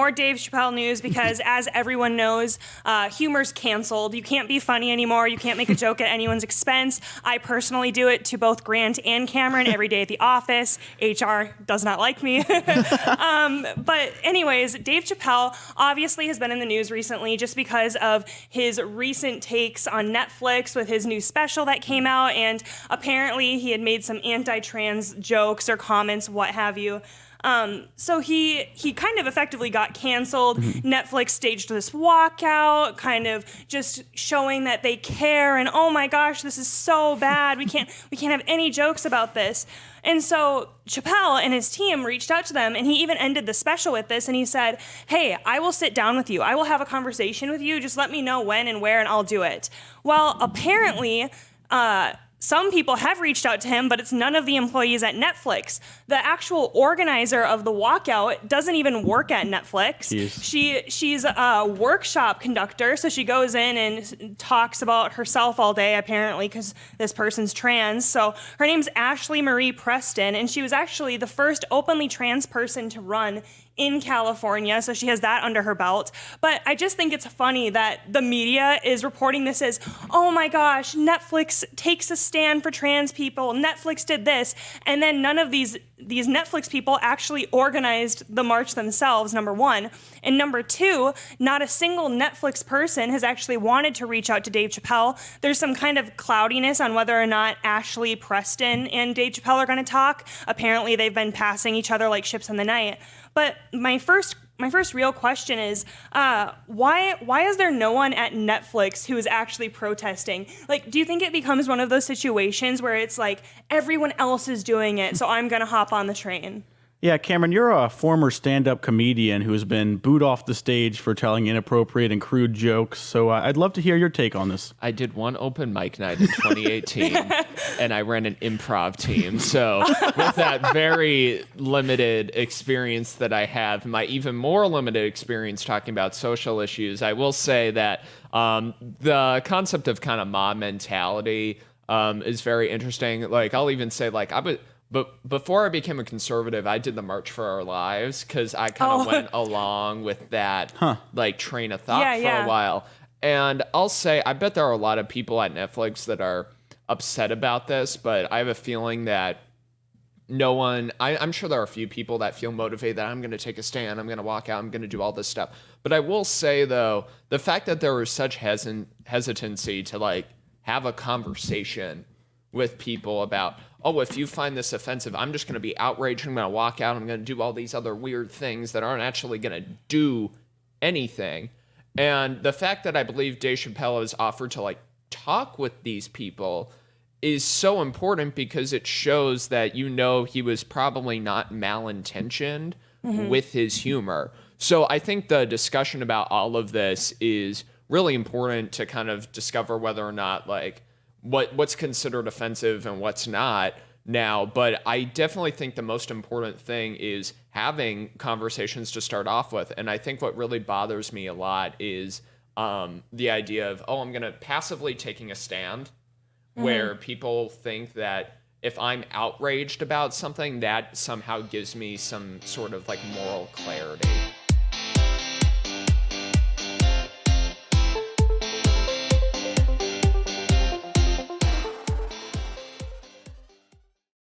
more Dave Chappelle news because, as everyone knows, humor's canceled. You can't be funny anymore. You can't make a joke at anyone's expense. I personally do it to both Grant and Cameron every day at the office. HR does not like me. But anyways, Dave Chappelle obviously has been in the news recently just because of his recent takes on Netflix with his new special that came out, and apparently he had made some anti-trans jokes or comments, what have you. So he kind of effectively got canceled. Netflix staged this walkout, kind of just showing that they care, and oh my gosh, this is so bad. We can't have any jokes about this. And so Chapelle and his team reached out to them, and he even ended the special with this, and he said, hey, I will sit down with you. I will have a conversation with you. Just let me know when and where, and I'll do it. Well, apparently, some people have reached out to him, but it's none of the employees at Netflix. The actual organizer of the walkout doesn't even work at Netflix. She's a workshop conductor, so she goes in and talks about herself all day, apparently, because this person's trans. So her name's Ashley Marie Preston, and she was actually the first openly trans person to run in California, so she has that under her belt. But I just think it's funny that the media is reporting this as, oh my gosh, Netflix takes a stand for trans people, Netflix did this, and then none of these Netflix people actually organized the march themselves, number one. And number two, not a single Netflix person has actually wanted to reach out to Dave Chappelle. There's some kind of cloudiness on whether or not Ashley Preston and Dave Chappelle are going to talk. Apparently, they've been passing each other like ships in the night. But my first real question is, why is there no one at Netflix who is actually protesting? Like, do you think it becomes one of those situations where it's like everyone else is doing it, so I'm gonna hop on the train? Yeah, Cameron, you're a former stand-up comedian who has been booed off the stage for telling inappropriate and crude jokes. So I'd love to hear your take on this. I did one open mic night in 2018, and I ran an improv team. So with that very limited experience that I have, my even more limited experience talking about social issues, I will say that the concept of kind of mob mentality is very interesting. Like, I'll even say, like, But before I became a conservative, I did the March for Our Lives because I kind of went along with that like train of thought for a while. And I'll say, I bet there are a lot of people at Netflix that are upset about this, but I have a feeling that no one, I'm sure there are a few people that feel motivated that I'm going to take a stand, I'm going to walk out, I'm going to do all this stuff. But I will say, though, the fact that there was such hesitancy to like have a conversation with people about, oh, if you find this offensive, I'm just going to be outraged. I'm going to walk out. I'm going to do all these other weird things that aren't actually going to do anything. And the fact that I believe Dave Chappelle has offered to like talk with these people is so important because it shows that, you know, he was probably not malintentioned with his humor. So I think the discussion about all of this is really important to kind of discover whether or not like what's considered offensive and what's not now. But I definitely think the most important thing is having conversations to start off with. And I think what really bothers me a lot is the idea of, oh, I'm going to passively taking a stand, where people think that if I'm outraged about something, that somehow gives me some sort of like moral clarity.